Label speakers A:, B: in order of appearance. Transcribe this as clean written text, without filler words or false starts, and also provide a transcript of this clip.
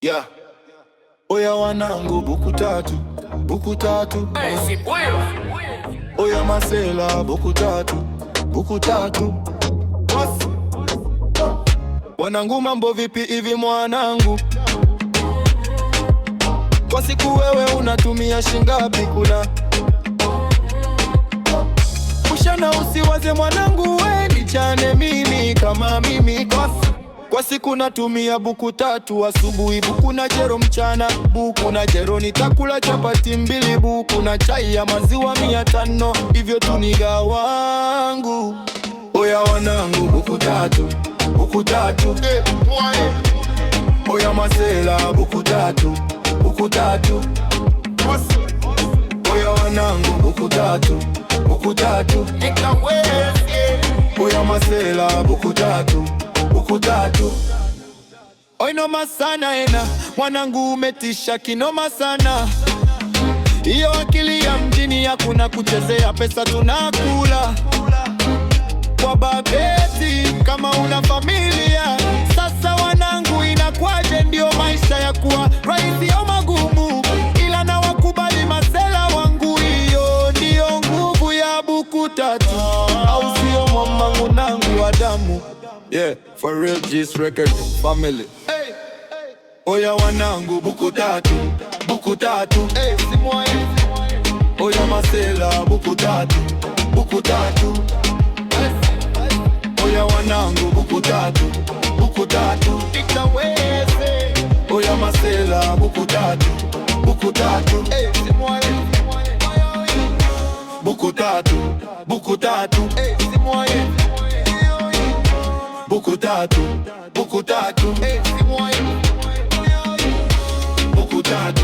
A: Yeah. Oya wanangu buku tatu, buku tatu. Oya masela buku tatu, buku tatu. Wanangu mambo vipi hivi mwanangu? Kwa siku wewe unatumia shingapi kula? Ushana usiwaze mwanangu, we nichane mimi kama mimi. Kwa siku natumia buku tatu, asubuhi buku na jero, mchana buku na jero. Nitakula chapati mbili, buku na chai ya maziwa 500, hivyo tuniga wangu. Oya wanangu buku tatu, buku tatu. Oya masela buku tatu, buku tatu. Oya wanangu buku tatu, buku tatu. Oya masela buku tatu, buku tatu. Oi noma sana ena, mwanangu umetisha kinoma sana. Iyo akili ya mjini hakuna kuchezea, pesa tunakula kwa babeti kama una familia. Sasa wanangu inakwaje? Ndio maisha ya kuwa rahisi au magumu, ila na wakubali masela wangu. Iyo ndio nguvu ya buku tatu, au sio mwamangu nangu wa damu? Yeah, for real G's record family. Oya wanangu buku tatu, buku tatu. Oya masela buku tatu, buku tatu. Oya wanangu buku tatu, buku tatu. Oya masela buku tatu, buku tatu. Buku tatu, buku tatu. Buku tatu, buku tatu. Buku tatu.